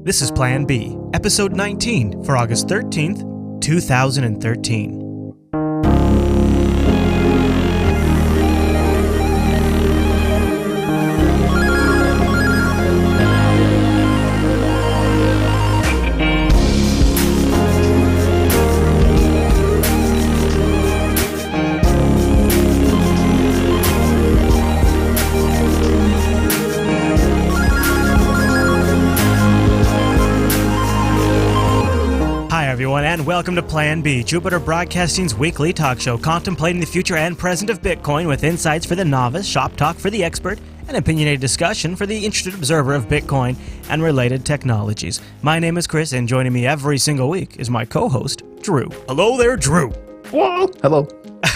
This is Plan B, episode 19 for August 13th, 2013. Everyone, and welcome to Plan B, Jupiter Broadcasting's weekly talk show contemplating the future and present of Bitcoin with insights for the novice, shop talk for the expert, and opinionated discussion for the interested observer of Bitcoin and related technologies. My name is Chris, and joining me every single week is my co-host, Drew. Hello there, Drew. Whoa. Hello.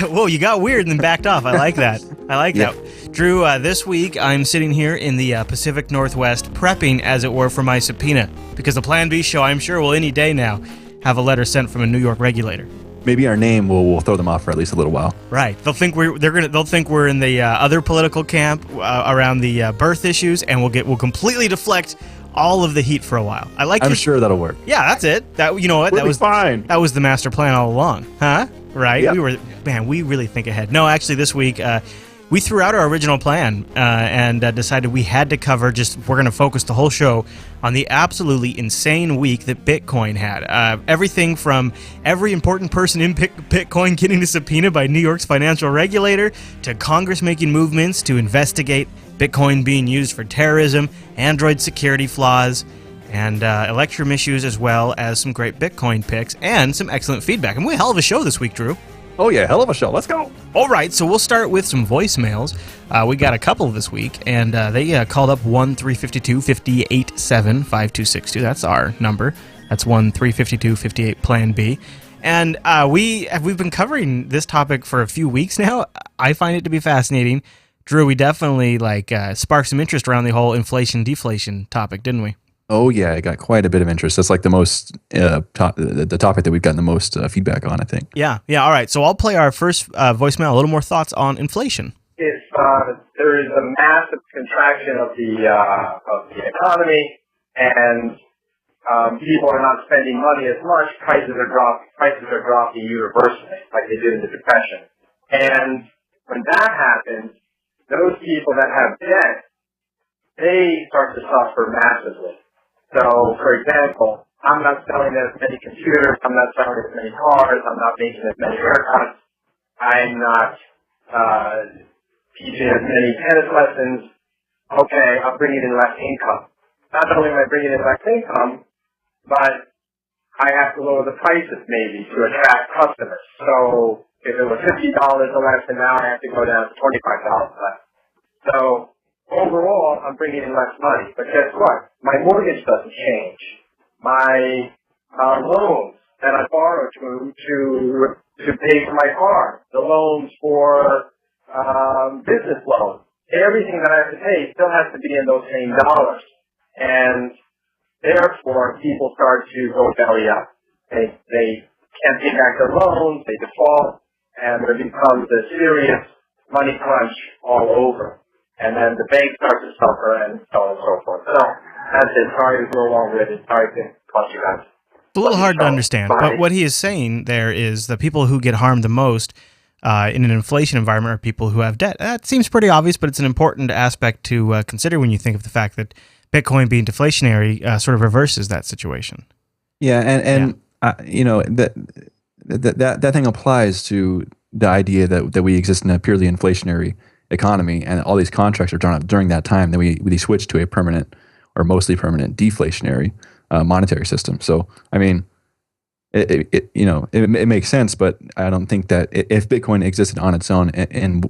Whoa, you got weird and then backed off. I like that. That. Drew, this week I'm sitting here in the Pacific Northwest prepping, as it were, for my subpoena, because the Plan B show, I'm sure, will any day now have a letter sent from a New York regulator. Maybe our name will throw them off for at least a little while. Right. They'll think we're in the other political camp around the birth issues, and we'll completely deflect all of the heat for a while. I'm sure that'll work. Yeah, that's it. You know what? That was fine. That was the master plan all along, huh? Right. Yep. We really think ahead. No, actually, this week we threw out our original plan and decided we had to cover we're going to focus the whole show on the absolutely insane week that Bitcoin had. Everything from every important person in Bitcoin getting a subpoena by New York's financial regulator, to Congress making movements to investigate Bitcoin being used for terrorism, Android security flaws, and Electrum issues, as well as some great Bitcoin picks and some excellent feedback. And we had a hell of a show this week, Drew. Oh yeah, hell of a show. Let's go. All right, so we'll start with some voicemails. We got a couple this week, and they called up 1-352-587-5262. That's our number. That's 1-352-58-PLAN-B. And we've been covering this topic for a few weeks now. I find it to be fascinating. Drew, we definitely sparked some interest around the whole inflation-deflation topic, didn't we? Oh yeah, I got quite a bit of interest. That's like the most the topic that we've gotten the most feedback on, I think. Yeah. All right, so I'll play our first voicemail. A little more thoughts on inflation. If there is a massive contraction of the economy and people are not spending money as much, prices are dropping universally, like they did in the Depression. And when that happens, those people that have debt, they start to suffer massively. So, for example, I'm not selling as many computers, I'm not selling as many cars, I'm not making as many haircuts, I'm not teaching as many tennis lessons. Okay, I'm bringing in less income. Not only am I bringing in less income, but I have to lower the prices maybe to attract customers. So, if it was $50 a lesson, now I have to go down to $25 a lesson. So, overall, I'm bringing in less money, but guess what? My mortgage doesn't change. My loans that I borrowed to pay for my car, the loans for business loans, everything that I have to pay still has to be in those same dollars. And therefore, people start to go belly up. They can't pay back their loans, they default, and there becomes a serious money crunch all over. And then the bank starts to suffer, and so on and so forth. So that's it. Sorry to go along with it. Sorry to cost you guys. It's a little hard to understand, but what he is saying there is the people who get harmed the most in an inflation environment are people who have debt. That seems pretty obvious, but it's an important aspect to consider when you think of the fact that Bitcoin being deflationary sort of reverses that situation. Yeah, and that thing applies to the idea that we exist in a purely inflationary economy, and all these contracts are drawn up during that time. Then we switch to a permanent or mostly permanent deflationary monetary system. So I mean, it makes sense, but I don't think that if Bitcoin existed on its own and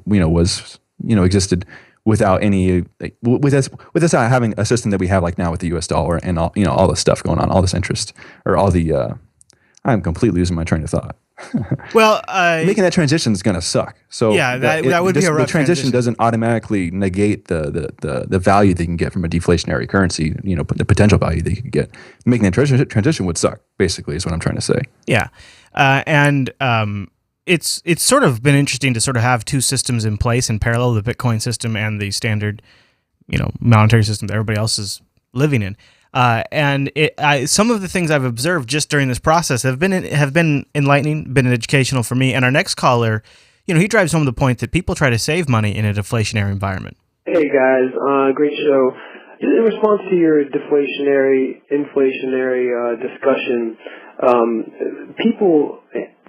existed without any with us not having a system that we have like now with the U.S. dollar and all this stuff going on, all this interest or all the I'm completely losing my train of thought. Well, making that transition is going to suck. So yeah, that would be a rough the transition doesn't automatically negate the value they can get from a deflationary currency. The potential value they could get. Making that transition would suck. Basically, is what I'm trying to say. Yeah, and it's sort of been interesting to sort of have two systems in place in parallel: the Bitcoin system and the standard, monetary system that everybody else is living in. Some of the things I've observed just during this process have been enlightening, been educational for me. And our next caller, he drives home the point that people try to save money in a deflationary environment. Hey guys, great show. In response to your deflationary, inflationary discussion, people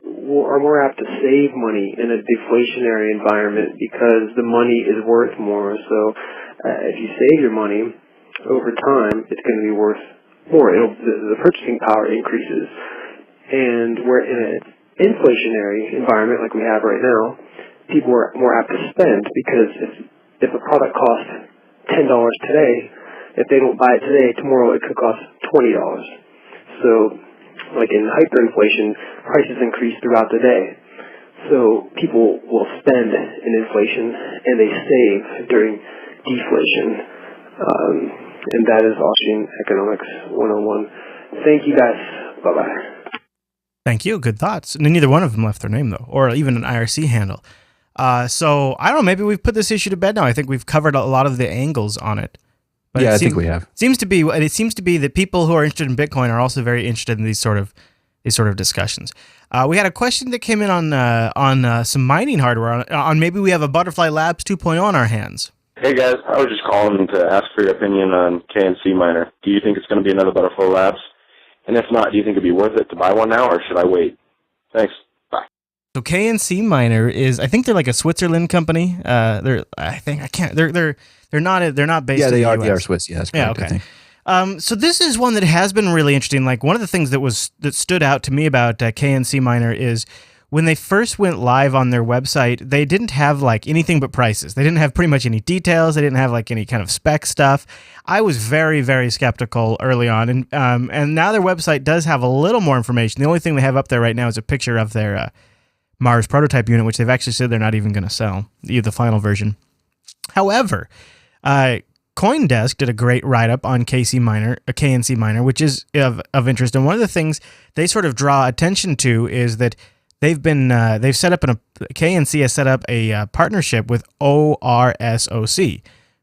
are more apt to save money in a deflationary environment because the money is worth more. So if you save your money over time, it's going to be worth more. The purchasing power increases. And we're in an inflationary environment like we have right now, people are more apt to spend because if a product costs $10 today, if they don't buy it today, tomorrow it could cost $20. So, like in hyperinflation, prices increase throughout the day. So people will spend in inflation and they save during deflation. And that is Austrian Economics 101. Thank you guys. Bye-bye. Thank you. Good thoughts. And neither one of them left their name, though, or even an IRC handle. So I don't know, maybe we've put this issue to bed now. I think we've covered a lot of the angles on it. But yeah, I think we have. It seems to be that people who are interested in Bitcoin are also very interested in these sort of discussions. We had a question that came in on some mining hardware on maybe we have a Butterfly Labs 2.0 on our hands. Hey guys, I was just calling to ask for your opinion on KNC Miner. Do you think it's going to be another Butterfly Labs? And if not, do you think it'd be worth it to buy one now, or should I wait? Thanks. So KNC Miner is, I think they're like a Switzerland company. They're not based. Yeah, in they the are. US. They are Swiss. Yeah, that's correct. Yeah, okay. I think. So this is one that has been really interesting. Like one of the things that stood out to me about KNC Miner is when they first went live on their website, they didn't have like anything but prices. They didn't have pretty much any details. They didn't have like any kind of spec stuff. I was very, very skeptical early on, and now their website does have a little more information. The only thing they have up there right now is a picture of their Mars prototype unit, which they've actually said they're not even going to sell, the final version. However, CoinDesk did a great write-up on KNC Miner, which is of interest. And one of the things they sort of draw attention to is that KNC has set up a partnership with ORSOC,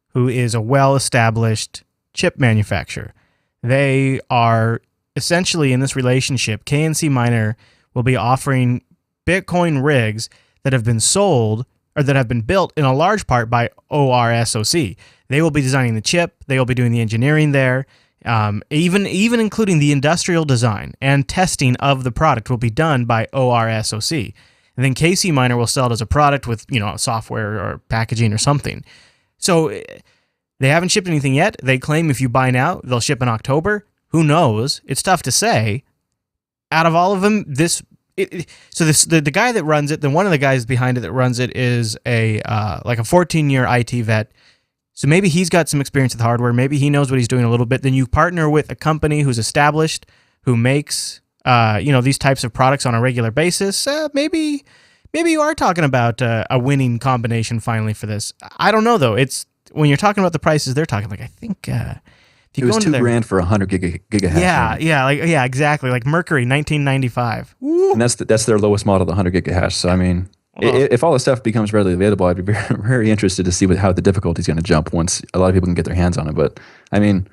who is a well-established chip manufacturer. They are essentially in this relationship. KNC Miner will be offering Bitcoin rigs that have been sold or that have been built in a large part by ORSOC. They will be designing the chip. They will be doing the engineering there. Even including the industrial design and testing of the product will be done by ORSOC. And then KC Miner will sell it as a product with, software or packaging or something. So they haven't shipped anything yet. They claim if you buy now, they'll ship in October. Who knows? It's tough to say. Out of all of them, the guy that runs it, then one of the guys behind it that runs it is a 14-year IT vet. So maybe he's got some experience with hardware. Maybe he knows what he's doing a little bit. Then you partner with a company who's established, who makes these types of products on a regular basis. Maybe you are talking about a winning combination finally for this. I don't know though. It's when you're talking about the prices, they're talking like I think. It was $2,000 for 100 gigahash. Yeah, exactly. Like Mercury, 1995. Woo. And that's their lowest model, the 100 gigahash. So I mean, if all this stuff becomes readily available, I'd be very, very interested to see how the difficulty is going to jump once a lot of people can get their hands on it. But I mean,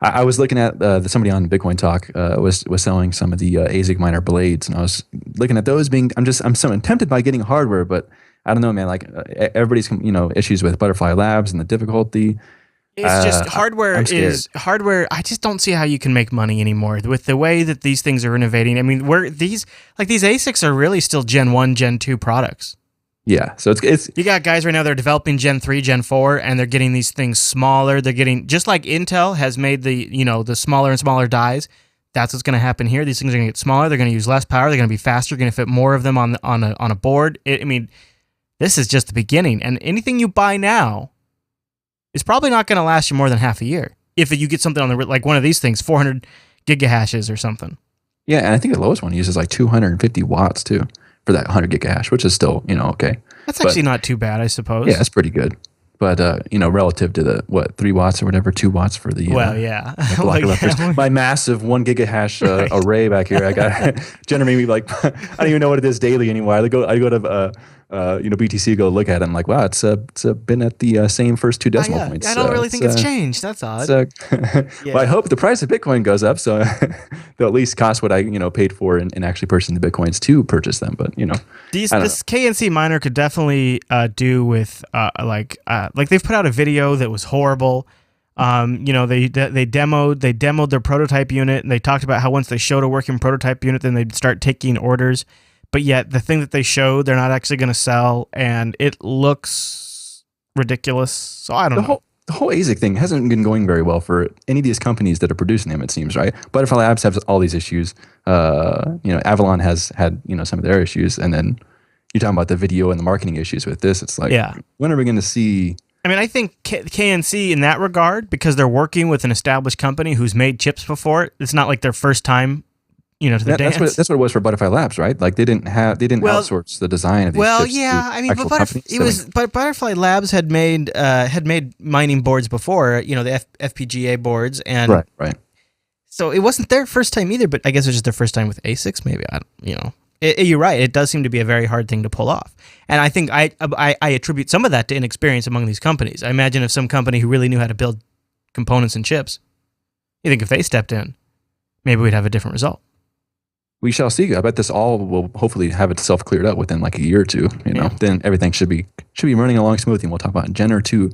I was looking at somebody on Bitcoin Talk was selling some of the ASIC miner blades, and I was looking at those I'm so tempted by getting hardware, but I don't know, man. Like everybody's issues with Butterfly Labs and the difficulty. It's just hardware. I just don't see how you can make money anymore with the way that these things are innovating. I mean, these ASICs are really still Gen 1, Gen 2 products. Yeah, so it's you got guys right now that are developing Gen 3, Gen 4, and they're getting these things smaller. They're getting just like Intel has made the smaller and smaller dies. That's what's going to happen here. These things are going to get smaller. They're going to use less power. They're going to be faster. Going to fit more of them on a board. This is just the beginning. And anything you buy now is probably not going to last you more than half a year. If you get something on like one of these things, 400 gigahashes or something. Yeah, and I think the lowest one uses like 250 watts too for that 100 gigahash, which is still okay. That's actually not too bad, I suppose. Yeah, that's pretty good. But relative to the 3 watts or whatever, 2 watts for the my massive 1 gigahash array back here, I got generating like I don't even know what it is daily anymore. I go to BTC go look at it and like, wow, it's been at the same first 2 decimal points. I don't really think it's changed. That's odd. Well, I hope the price of Bitcoin goes up, so they'll at least cost what I paid for in actually purchasing the Bitcoins to purchase them. But this KNC miner could definitely do with like they've put out a video that was horrible. They demoed their prototype unit, and they talked about how once they showed a working prototype unit, then they'd start taking orders. But yet the thing that they showed, they're not actually going to sell, and it looks ridiculous. So I don't know. The whole ASIC thing hasn't been going very well for any of these companies that are producing them, it seems, right? Butterfly Labs has all these issues. Avalon has had, some of their issues. And then you're talking about the video and the marketing issues with this. It's like, when are we going to see... I mean, I think KNC in that regard, because they're working with an established company who's made chips before, it's not like their first time to the dance. That's what it was for Butterfly Labs, right? Like they didn't outsource the design of these chips. But Butterfly Labs had made mining boards before, the FPGA boards, and right. So it wasn't their first time either. But I guess it was just their first time with ASICs. Maybe you're right. It does seem to be a very hard thing to pull off, and I think I attribute some of that to inexperience among these companies. I imagine if some company who really knew how to build components and chips, you think if they stepped in, maybe we'd have a different result. We shall see. I bet this all will hopefully have itself cleared up within like a year or two. Then everything should be running along smoothly. And we'll talk about Gen 2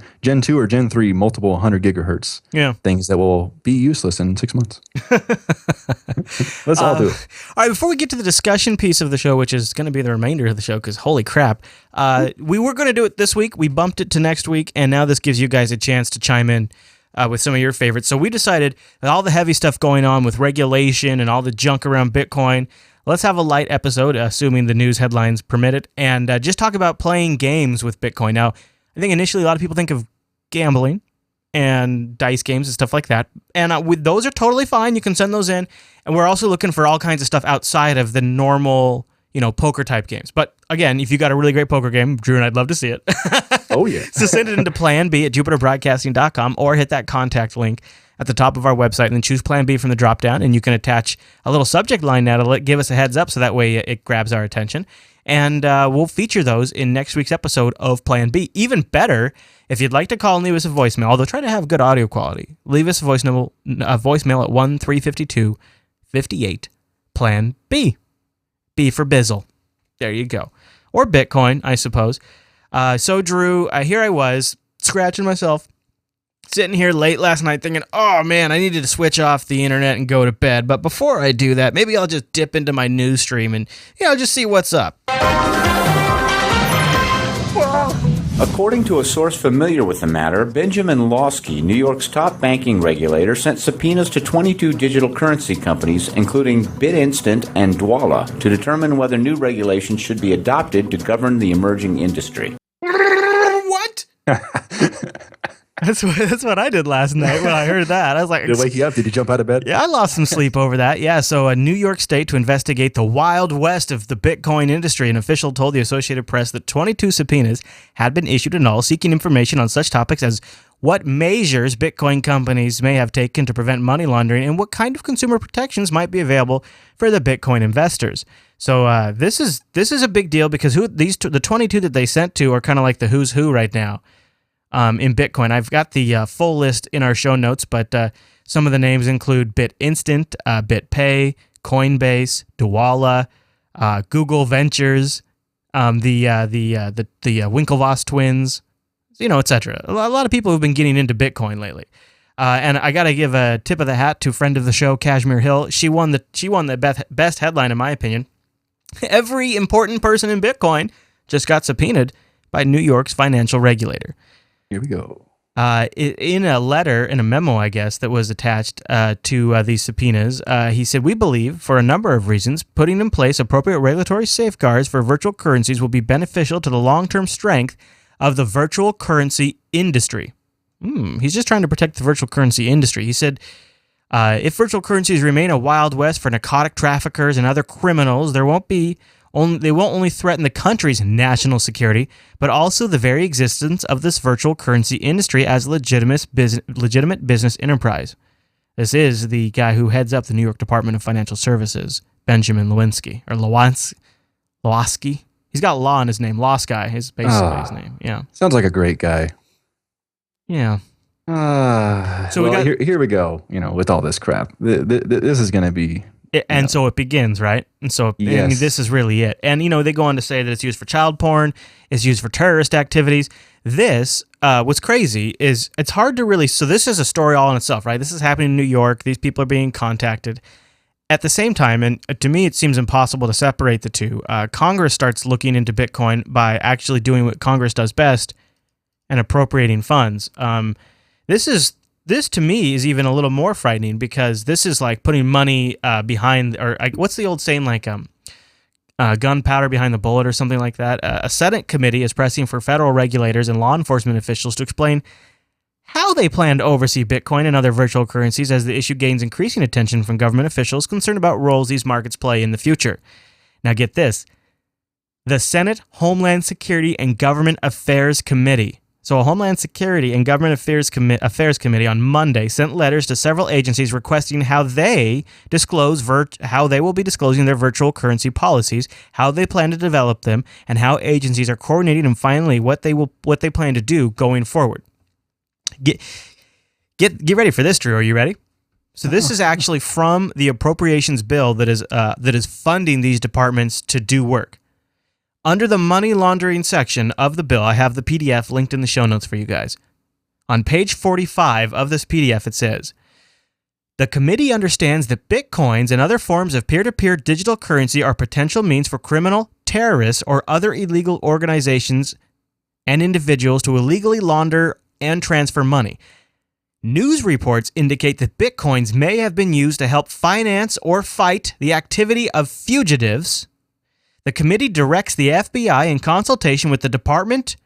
or Gen 3 multiple 100 gigahertz things that will be useless in 6 months. Let's all do it. All right, before we get to the discussion piece of the show, which is going to be the remainder of the show, because holy crap, we were going to do it this week. We bumped it to next week, and now this gives you guys a chance to chime in with some of your favorites. So we decided that all the heavy stuff going on with regulation and all the junk around Bitcoin, let's have a light episode, assuming the news headlines permit it, and just talk about playing games with Bitcoin. Now, I think initially a lot of people think of gambling and dice games and stuff like that, and those are totally fine. You can send those in, and we're also looking for all kinds of stuff outside of the normal, poker type games. But again, if you got a really great poker game, Drew and I'd love to see it. Oh, yeah. So send it into Plan B at jupiterbroadcasting.com or hit that contact link at the top of our website and then choose Plan B from the drop-down, and you can attach a little subject line now to give us a heads up so that way it grabs our attention. And we'll feature those in next week's episode of Plan B. Even better, if you'd like to call and leave us a voicemail, although try to have good audio quality, leave us a voicemail at 1-352-58 Plan B. B for Bizzle. There you go. Or Bitcoin, I suppose. So, Drew, here I was, scratching myself, sitting here late last night thinking, oh, man, I needed to switch off the internet and go to bed. But before I do that, maybe I'll just dip into my news stream and, just see what's up. According to a source familiar with the matter, Benjamin Lawsky, New York's top banking regulator, sent subpoenas to 22 digital currency companies, including BitInstant and Dwolla, to determine whether new regulations should be adopted to govern the emerging industry. What? That's what I did last night when I heard that. I was like, did it wake you up? Did you jump out of bed? Yeah, I lost some sleep over that. Yeah, so New York State to investigate the wild west of the Bitcoin industry. An official told the Associated Press that 22 subpoenas had been issued in all, seeking information on such topics as what measures Bitcoin companies may have taken to prevent money laundering and what kind of consumer protections might be available for the Bitcoin investors. So this is a big deal because the 22 that they sent to are kind of like the who's who right now. In Bitcoin. I've got the full list in our show notes, but some of the names include BitInstant, BitPay, Coinbase, Dwolla, Google Ventures, the Winklevoss twins, etc. A lot of people have been getting into Bitcoin lately. And I got to give a tip of the hat to friend of the show, Kashmir Hill. She won the best headline, in my opinion. Every important person in Bitcoin just got subpoenaed by New York's financial regulator. Here we go. In a memo, I guess, that was attached to these subpoenas, he said, we believe, for a number of reasons, putting in place appropriate regulatory safeguards for virtual currencies will be beneficial to the long-term strength of the virtual currency industry. He's just trying to protect the virtual currency industry. He said, if virtual currencies remain a wild west for narcotic traffickers and other criminals, they won't only threaten the country's national security, but also the very existence of this virtual currency industry as a legitimate business enterprise. This is the guy who heads up the New York Department of Financial Services, Benjamin Lewinsky, or Lawsky. He's got Law in his name. Lost Guy is basically his name. Yeah. Sounds like a great guy. Yeah. So here we go. With all this crap, this is going to be. So it begins, right? And so yes. I mean, this is really it. And they go on to say that it's used for child porn, it's used for terrorist activities. This, what's crazy is it's hard to really. So this is a story all in itself, right? This is happening in New York. These people are being contacted. At the same time, and to me, it seems impossible to separate the two. Congress starts looking into Bitcoin by actually doing what Congress does best and appropriating funds. This to me is even a little more frightening because this is like putting money behind, or what's the old saying, like gunpowder behind the bullet or something like that. A Senate committee is pressing for federal regulators and law enforcement officials to explain how they plan to oversee Bitcoin and other virtual currencies as the issue gains increasing attention from government officials concerned about roles these markets play in the future. Now get this. The Senate Homeland Security and Government Affairs Committee. So a Homeland Security and Government Affairs Committee on Monday sent letters to several agencies requesting how they will be disclosing their virtual currency policies, how they plan to develop them, and how agencies are coordinating, and finally what they plan to do going forward. Get ready for this, Drew. Are you ready? So this is actually from the appropriations bill that is funding these departments to do work. Under the money laundering section of the bill, I have the PDF linked in the show notes for you guys. On page 45 of this PDF, it says, the committee understands that Bitcoins and other forms of peer-to-peer digital currency are potential means for criminal, terrorists, or other illegal organizations and individuals to illegally launder and transfer money. News reports indicate that Bitcoins may have been used to help finance or fight the activity of fugitives. The committee directs the FBI in consultation with the department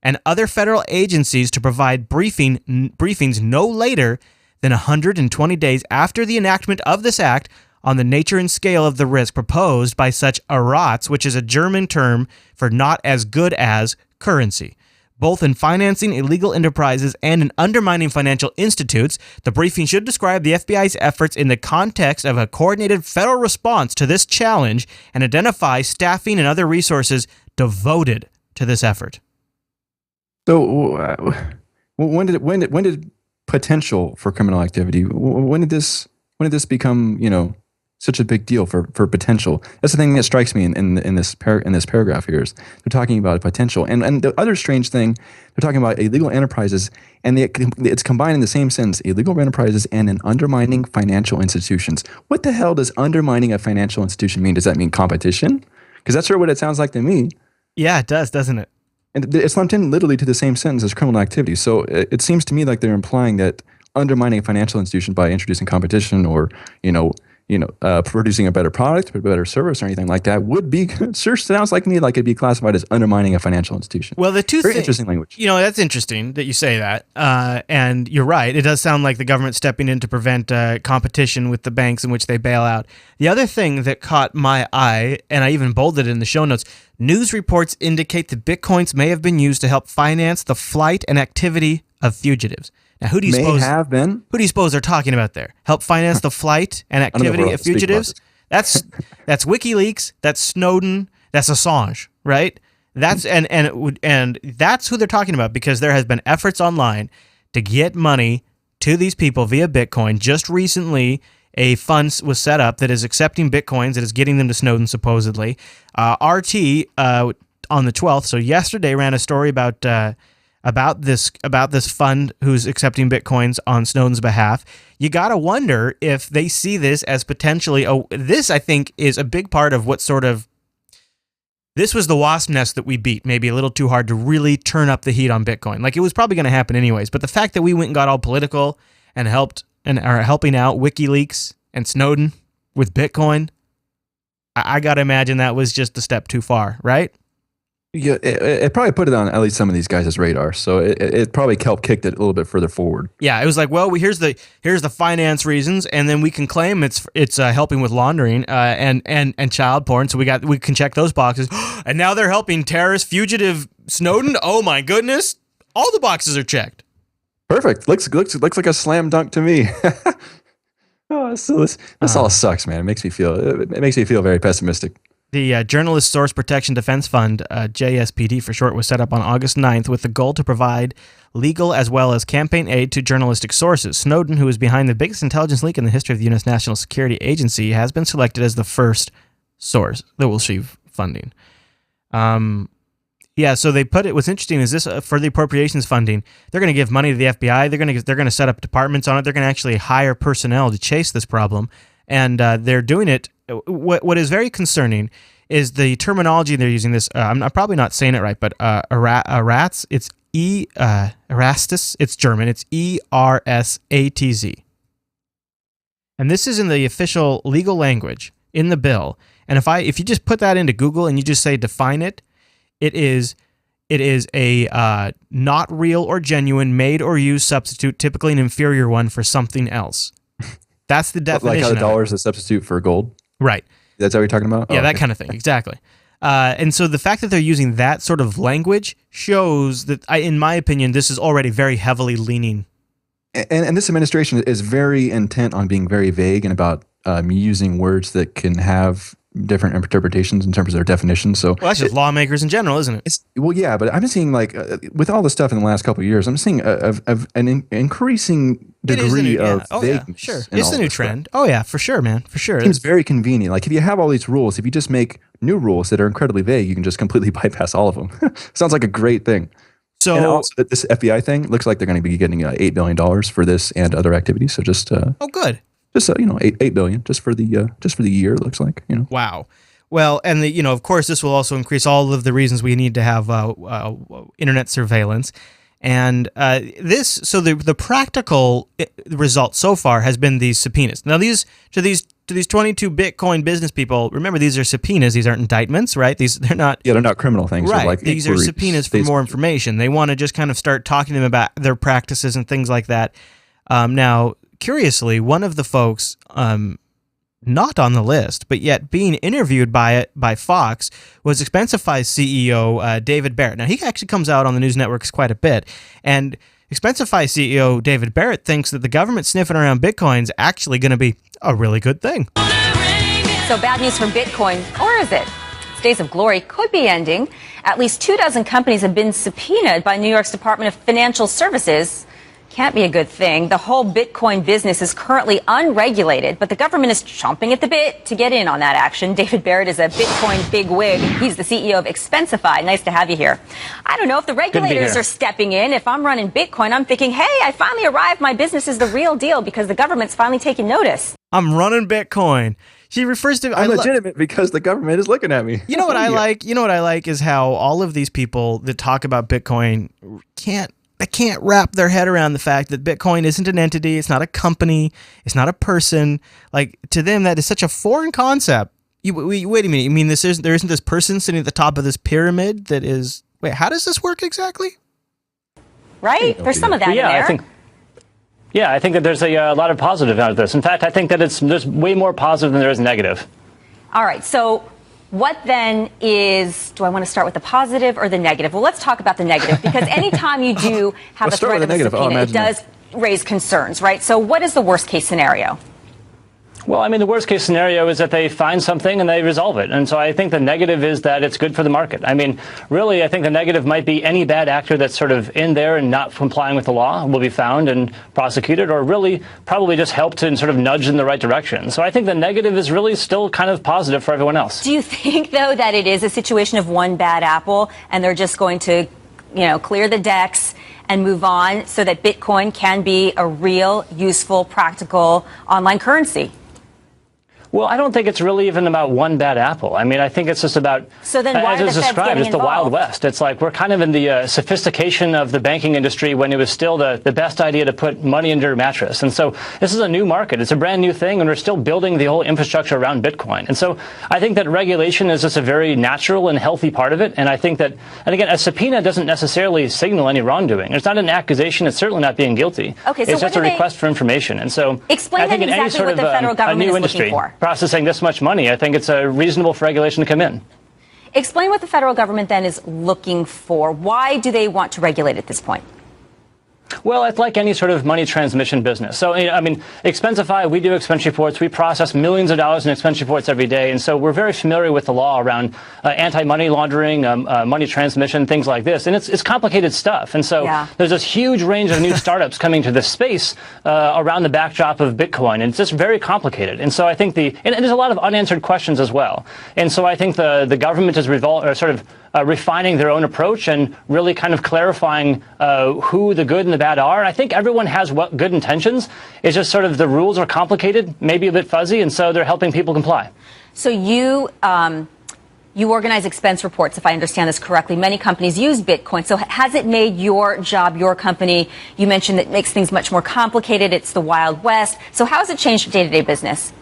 and other federal agencies to provide briefings no later than 120 days after the enactment of this act on the nature and scale of the risk proposed by such Ersatz, which is a German term for not as good as currency. Both in financing illegal enterprises and in undermining financial institutes, the briefing should describe the FBI's efforts in the context of a coordinated federal response to this challenge and identify staffing and other resources devoted to this effort. So, when did potential for criminal activity? When did this become such a big deal for potential? That's the thing that strikes me in this paragraph here is they're talking about potential, and the other strange thing, they're talking about illegal enterprises, and it's combined in the same sentence: illegal enterprises and an undermining financial institutions. What the hell does undermining a financial institution mean? Does that mean competition? Because that's sort of what it sounds like to me. Yeah, it does, doesn't it? And it's lumped in literally to the same sentence as criminal activity. So it seems to me like they're implying that undermining a financial institution by introducing competition or producing a better product, a better service, or anything like that would be sure sounds like to me like it'd be classified as undermining a financial institution. Well, the two very interesting language. That's interesting that you say that, and you're right. It does sound like the government stepping in to prevent competition with the banks in which they bail out. The other thing that caught my eye, and I even bolded it in the show notes: news reports indicate that Bitcoins may have been used to help finance the flight and activity of fugitives. Now, who do you suppose they're talking about there? Help finance the flight and activity of fugitives? That's WikiLeaks, that's Snowden, that's Assange, right? That's and that's who they're talking about, because there has been efforts online to get money to these people via Bitcoin. Just recently, a fund was set up that is accepting Bitcoins, that is getting them to Snowden supposedly. RT on the 12th, so yesterday, ran a story about this fund who's accepting Bitcoins on Snowden's behalf. You got to wonder if they see this as potentially, this I think is a big part of what this was the wasp nest that we beat, maybe a little too hard to really turn up the heat on Bitcoin. Like, it was probably going to happen anyways, but the fact that we went and got all political and helped and are helping out WikiLeaks and Snowden with Bitcoin, I got to imagine that was just a step too far, right? Yeah, it probably put it on at least some of these guys' radar, so it probably helped kick it a little bit further forward. Yeah, it was like, well, here's the finance reasons, and then we can claim it's helping with laundering and child porn, so we can check those boxes. And now they're helping terrorist fugitive Snowden. Oh my goodness, all the boxes are checked. Perfect. Looks like a slam dunk to me. Oh, so this all sucks, man. It makes me feel very pessimistic. The Journalist Source Protection Defense Fund, JSPD for short, was set up on August 9th with the goal to provide legal as well as campaign aid to journalistic sources. Snowden, who is behind the biggest intelligence leak in the history of the U.S. National Security Agency, has been selected as the first source that will receive funding. Yeah, so they put it. What's interesting is this for the appropriations funding. They're going to give money to the FBI. They're going to set up departments on it. They're going to actually hire personnel to chase this problem, and they're doing it. What is very concerning is the terminology they're using. This I'm probably not saying it right, but Eratz. It's Erastus. It's German. It's ERSATZ, and this is in the official legal language in the bill. And if you just put that into Google and you just say define it. It is a not real or genuine made or used substitute, typically an inferior one for something else. That's the definition. Like how the dollar is a substitute for gold? Right. That's what you're talking about? Yeah, that kind of thing. Exactly. And so the fact that they're using that sort of language shows that, in my opinion, this is already very heavily leaning. And this administration is very intent on being very vague and about using words that can have different interpretations in terms of their definitions. So, well, that's just lawmakers in general, isn't it? Well, yeah, but I'm seeing with all the stuff in the last couple of years, I'm seeing an increasing degree of vagueness. Yeah, sure. It's the new trend. Oh yeah, for sure, man, for sure. It seems very convenient. Like if you have all these rules, if you just make new rules that are incredibly vague, you can just completely bypass all of them. Sounds like a great thing. So, and also this FBI thing looks like they're going to be getting $8 billion for this and other activities. So just good. Just $8 billion just for the year. It looks like Wow. Well, and of course, this will also increase all of the reasons we need to have internet surveillance, and the practical result so far has been these subpoenas. Now, these 22 Bitcoin business people. Remember, these are subpoenas. These aren't indictments, right? They're not. Yeah, they're not criminal things. Right. Like these are subpoenas for more information. They want to just kind of start talking to them about their practices and things like that. Now, curiously, one of the folks, not on the list, but yet being interviewed by Fox, was Expensify's CEO, David Barrett. Now, he actually comes out on the news networks quite a bit, and Expensify CEO David Barrett thinks that the government sniffing around Bitcoin is actually going to be a really good thing. So bad news for Bitcoin, or is it? Its days of glory could be ending. At least 24 companies have been subpoenaed by New York's Department of Financial Services. Can't be a good thing. The whole Bitcoin business is currently unregulated, but the government is chomping at the bit to get in on that action. David Barrett is a Bitcoin bigwig. He's the CEO of Expensify. Nice to have you here. I don't know if the regulators are stepping in. If I'm running Bitcoin, I'm thinking, hey, I finally arrived. My business is the real deal because the government's finally taking notice. I'm running Bitcoin. She refers to I'm legitimate because the government is looking at me. You know what I like? You know what I like is how all of these people that talk about Bitcoin can't wrap their head around the fact that Bitcoin isn't an entity, it's not a company, it's not a person. Like, to them, that is such a foreign concept. Wait a minute, you mean there isn't this person sitting at the top of this pyramid that is... Wait, how does this work exactly? Right? There's some of that in there. I think that there's a lot of positive out of this. In fact, I think that there's way more positive than there is negative. All right, so... what then is, do I want to start with the positive or the negative? Well, let's talk about the negative, because anytime you do have a threat of a subpoena, it does raise concerns, right? So what is the worst case scenario? Well, I mean, the worst case scenario is that they find something and they resolve it. And so I think the negative is that it's good for the market. I mean, really, I think the negative might be any bad actor that's sort of in there and not complying with the law will be found and prosecuted, or really probably just helped and sort of nudge in the right direction. So I think the negative is really still kind of positive for everyone else. Do you think, though, that it is a situation of one bad apple and they're just going to, clear the decks and move on so that Bitcoin can be a real, useful, practical online currency? Well, I don't think it's really even about one bad apple. I mean, I think it's just about, so then why as it's described, it's the Wild West. It's like we're kind of in the sophistication of the banking industry when it was still the best idea to put money under your mattress. And so this is a new market. It's a brand new thing, and we're still building the whole infrastructure around Bitcoin. And so I think that regulation is just a very natural and healthy part of it. And I think that, and again, a subpoena doesn't necessarily signal any wrongdoing. It's not an accusation. It's certainly not being guilty. Okay, so it's just a request for information. And so explain I think in exactly any sort what of the federal government new is industry looking for. Processing this much money, I think it's reasonable for regulation to come in. Explain what the federal government then is looking for. Why do they want to regulate at this point? Well, it's like any sort of money transmission business. So, I mean, Expensify, we do expense reports. We process millions of dollars in expense reports every day. And so we're very familiar with the law around anti-money laundering, money transmission, things like this. And it's complicated stuff. And so there's this huge range of new startups coming to this space around the backdrop of Bitcoin. And it's just very complicated. And so I think and there's a lot of unanswered questions as well. And so I think the government is refining their own approach and really kind of clarifying who the good and the bad are. And I think everyone has good intentions. It's just sort of the rules are complicated, maybe a bit fuzzy, and so they're helping people comply. So you organize expense reports, if I understand this correctly. Many companies use Bitcoin. So has it made your job, your company, you mentioned that it makes things much more complicated. It's the Wild West. So how has it changed your day-to-day business?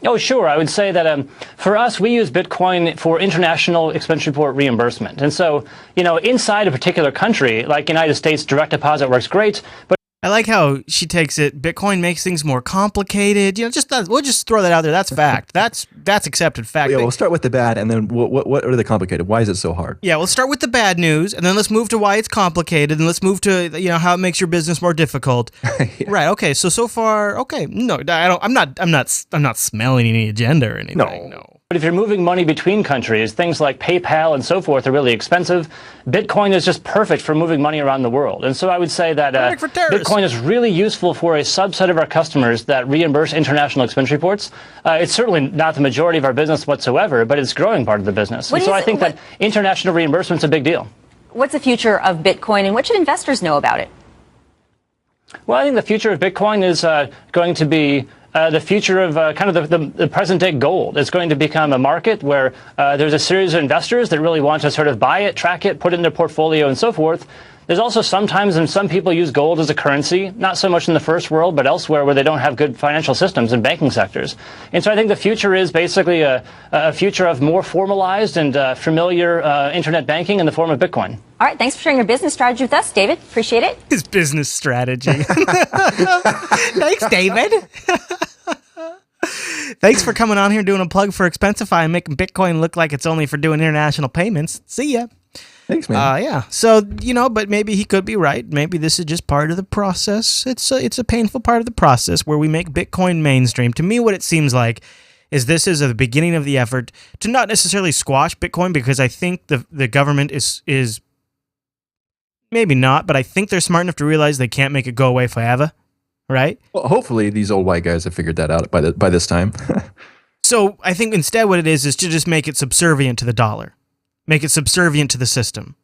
Oh, sure. I would say that for us, we use Bitcoin for international expense report reimbursement. And so, inside a particular country, like United States, direct deposit works great. But I like how she takes it. Bitcoin makes things more complicated. We'll just throw that out there. That's fact. That's accepted fact. Yeah, we'll start with the bad, and then what are the complicated? Why is it so hard? Yeah, we'll start with the bad news, and then let's move to why it's complicated, and let's move to how it makes your business more difficult. Right. Okay. So far, okay. No, I'm not smelling any agenda or anything. No. But if you're moving money between countries, things like PayPal and so forth are really expensive. Bitcoin is just perfect for moving money around the world. And so I would say that Bitcoin is really useful for a subset of our customers that reimburse international expense reports. It's certainly not the majority of our business whatsoever, but it's a growing part of the business. And so I think that international reimbursement is a big deal. What's the future of Bitcoin, and what should investors know about it? Well, I think the future of Bitcoin is going to be the future of kind of the present-day gold. It's going to become a market where there's a series of investors that really want to sort of buy it, track it, put it in their portfolio, and so forth. There's also sometimes, and some people use gold as a currency, not so much in the first world, but elsewhere where they don't have good financial systems and banking sectors. And so I think the future is basically a future of more formalized and familiar internet banking in the form of Bitcoin. All right, thanks for sharing your business strategy with us, David. Appreciate it. His business strategy. Thanks, David. Thanks for coming on here and doing a plug for Expensify and making Bitcoin look like it's only for doing international payments. See ya. Thanks, man. Yeah. So, but maybe he could be right. Maybe this is just part of the process. It's a painful part of the process where we make Bitcoin mainstream. To me, what it seems like is this is the beginning of the effort to not necessarily squash Bitcoin, because I think the government is maybe not, but I think they're smart enough to realize they can't make it go away forever, right? Well, hopefully these old white guys have figured that out by this time. So I think instead what it is to just make it subservient to the dollar. Make it subservient to the system.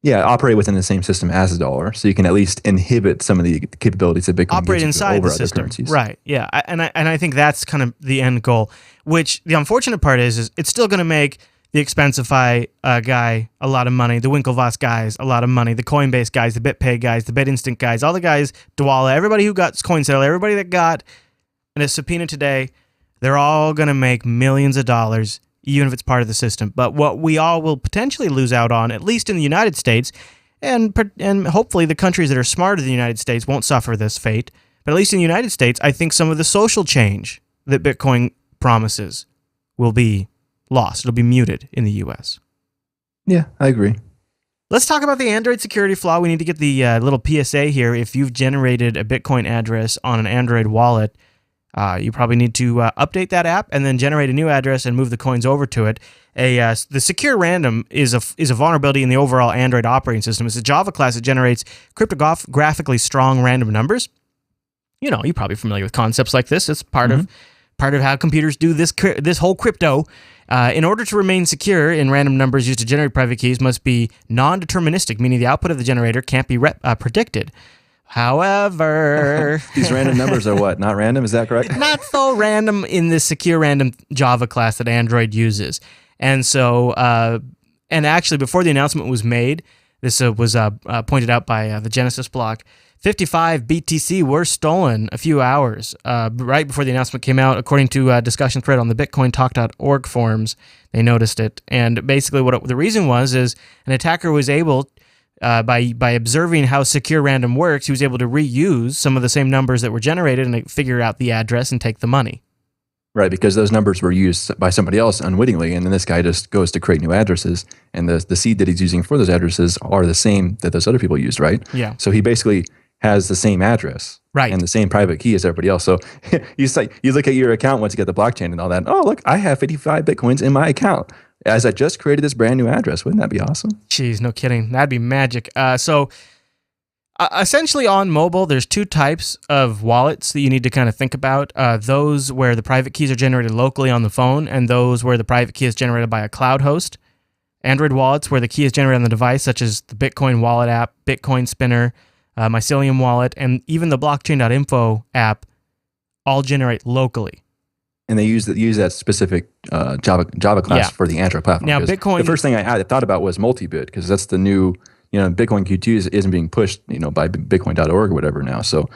Yeah, operate within the same system as the dollar, so you can at least inhibit some of the capabilities that Bitcoin operate gives inside over the other system. currencies. Right. Yeah, and I think that's kind of the end goal. Which the unfortunate part is it's still going to make the Expensify guy a lot of money, the Winklevoss guys a lot of money, the Coinbase guys, the BitPay guys, the BitInstant guys, all the guys, Dwala, everybody who got CoinSettle, everybody that got a subpoena today, they're all going to make millions of dollars, even if it's part of the system. But what we all will potentially lose out on, at least in the United States, and hopefully the countries that are smarter than the United States won't suffer this fate, but at least in the United States, I think some of the social change that Bitcoin promises will be lost. It'll be muted in the U.S. Yeah, I agree. Let's talk about the Android security flaw. We need to get the little PSA here. If you've generated a Bitcoin address on an Android wallet, you probably need to update that app and then generate a new address and move the coins over to it. The secure random is a vulnerability in the overall Android operating system. It's a Java class that generates cryptographically strong random numbers. You're probably familiar with concepts like this. It's part of how computers do this whole crypto. In order to remain secure, in random numbers used to generate private keys must be non-deterministic, meaning the output of the generator can't be predicted. However, these random numbers are what? Not random? Is that correct? Not so random in the secure random Java class that Android uses. And so, and actually, before the announcement was made, this was pointed out by the Genesis block. 55 BTC were stolen a few hours right before the announcement came out, according to a discussion thread on the bitcointalk.org forums. They noticed it. And basically what the reason was is an attacker was able, by observing how secure random works, he was able to reuse some of the same numbers that were generated and figure out the address and take the money. Right, because those numbers were used by somebody else unwittingly, and then this guy just goes to create new addresses, and the seed that he's using for those addresses are the same that those other people used, right? Yeah. So he basically has the same address, Right. and the same private key as everybody else. So you look at your account once you get the blockchain and all that. Oh, look, I have 55 Bitcoins in my account as I just created this brand new address. Wouldn't that be awesome? Jeez, no kidding. That'd be magic. Essentially on mobile, there's two types of wallets that you need to kind of think about. Those where the private keys are generated locally on the phone, and those where the private key is generated by a cloud host. Android wallets where the key is generated on the device, such as the Bitcoin wallet app, Bitcoin Spinner, Mycelium wallet, and even the blockchain.info app all generate locally. And they use that specific Java class for the Android platform. Now, Bitcoin. The first thing I thought about was multi-bit, because that's the new, Bitcoin Q2 isn't being pushed, by Bitcoin.org or whatever now. So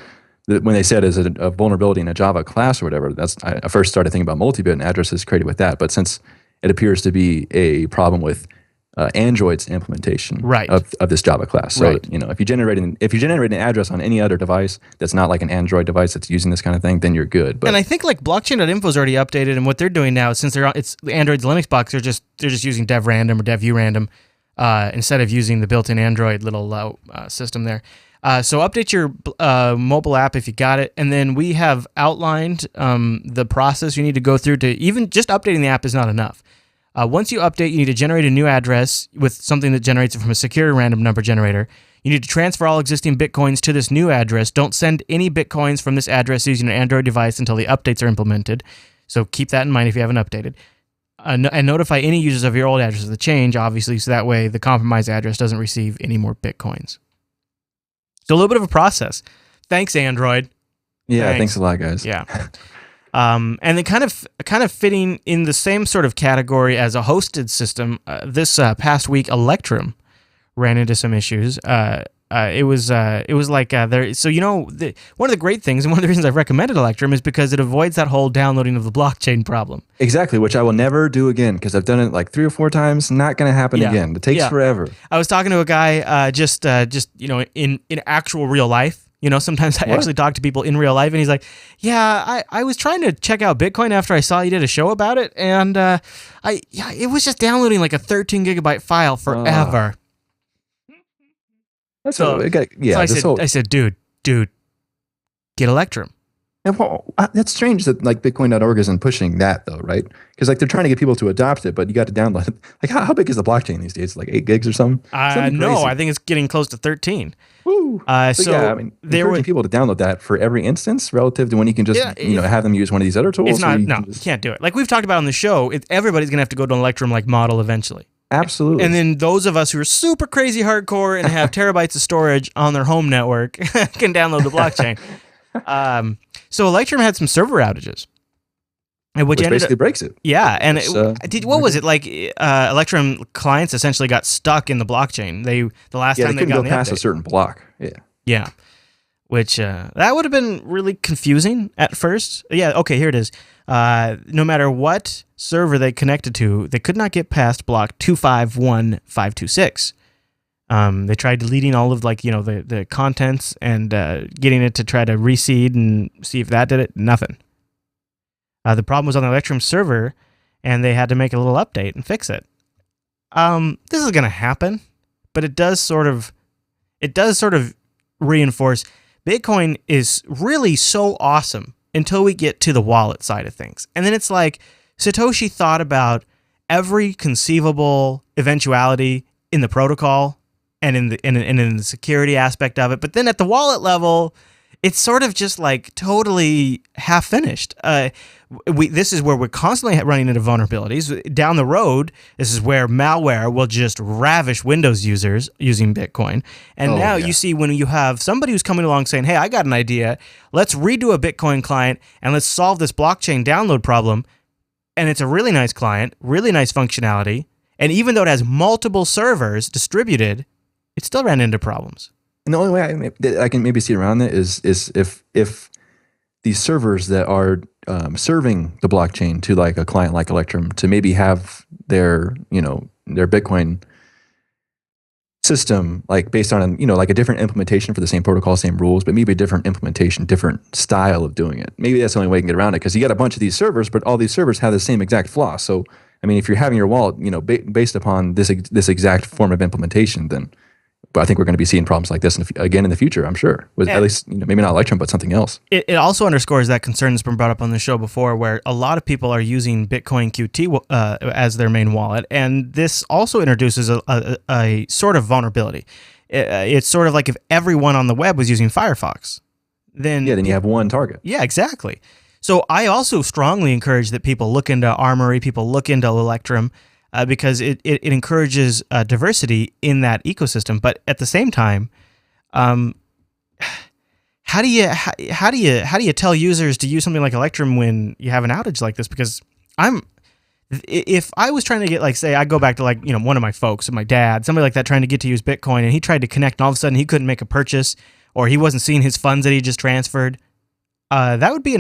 when they said is a vulnerability in a Java class or whatever, I first started thinking about multi-bit and addresses created with that. But since it appears to be a problem with Android's implementation of this Java class. So, if you generate an address on any other device that's not like an Android device that's using this kind of thing, then you're good. But, and I think like blockchain.info is already updated, and what they're doing now, since it's Android's Linux box, they're just using dev random or dev urandom instead of using the built-in Android little system there. So update your mobile app if you got it, and then we have outlined the process you need to go through to even just updating the app is not enough. Once you update, you need to generate a new address with something that generates it from a secure random number generator. You need to transfer all existing Bitcoins to this new address. Don't send any Bitcoins from this address using an Android device until the updates are implemented. So keep that in mind if you haven't updated. And notify any users of your old address of the change, obviously, so that way the compromised address doesn't receive any more Bitcoins. So a little bit of a process. Thanks, Android. Yeah, thanks a lot, guys. Yeah. And then kind of fitting in the same sort of category as a hosted system, this past week, Electrum ran into some issues. It was like there. So one of the great things, and one of the reasons I've recommended Electrum is because it avoids that whole downloading of the blockchain problem. Exactly, which I will never do again because I've done it like 3 or 4 times. Not going to happen again. It takes forever. I was talking to a guy just in actual real life. Sometimes I actually talk to people in real life, and he's like, "Yeah, I was trying to check out Bitcoin after I saw you did a show about it, and it was just downloading like a 13 gigabyte file forever." I said, dude, get Electrum. And that's strange that like Bitcoin.org isn't pushing that though, right? Because like they're trying to get people to adopt it, but you got to download it. Like how big is the blockchain these days? Like 8 gigs or something? No, I think it's getting close to 13. Woo. Encouraging people to download that for every instance relative to when you can just have them use one of these other tools. You can't do it. Like we've talked about on the show, everybody's gonna have to go to an Electrum like model eventually. Absolutely. And then those of us who are super crazy hardcore and have terabytes of storage on their home network can download the blockchain. So Electrum had some server outages, which basically breaks it. Yeah, and what was it like? Electrum clients essentially got stuck in the blockchain. The last time they couldn't got go past a certain block. Yeah, which that would have been really confusing at first. Yeah, okay, here it is. No matter what server they connected to, they could not get past block 251526. They tried deleting all of the contents and getting it to try to reseed and see if that did it. Nothing. The problem was on the Electrum server, and they had to make a little update and fix it. This is going to happen, but it does sort of reinforce Bitcoin is really so awesome until we get to the wallet side of things, and then it's like Satoshi thought about every conceivable eventuality in the protocol. And in the security aspect of it, but then at the wallet level, it's sort of just like totally half finished. This is where we're constantly running into vulnerabilities. Down the road, this is where malware will just ravish Windows users using Bitcoin. And you see when you have somebody who's coming along saying, "Hey, I got an idea. Let's redo a Bitcoin client and let's solve this blockchain download problem." And it's a really nice client, really nice functionality, and even though it has multiple servers distributed, it still ran into problems. And the only way I can maybe see around that is if these servers that are serving the blockchain to like a client like Electrum to maybe have their Bitcoin system, like based on like a different implementation for the same protocol, same rules, but maybe a different implementation, different style of doing it. Maybe that's the only way you can get around it, because you got a bunch of these servers, but all these servers have the same exact flaw. So I mean, if you're having your wallet, based upon this exact form of implementation, then I think we're going to be seeing problems like this again in the future. I'm sure, with at least maybe not Electrum, but something else. It also underscores that concern that's been brought up on the show before, where a lot of people are using Bitcoin QT as their main wallet, and this also introduces a sort of vulnerability. It's sort of like if everyone on the web was using Firefox, then you have one target. Yeah, exactly. So I also strongly encourage that people look into Armory, people look into Electrum, because it encourages diversity in that ecosystem. But at the same time, how do you tell users to use something like Electrum when you have an outage like this? Because if I was trying to get, like, say, I go back to one of my folks, my dad, somebody like that, trying to get to use Bitcoin, and he tried to connect, and all of a sudden he couldn't make a purchase, or he wasn't seeing his funds that he just transferred. He would be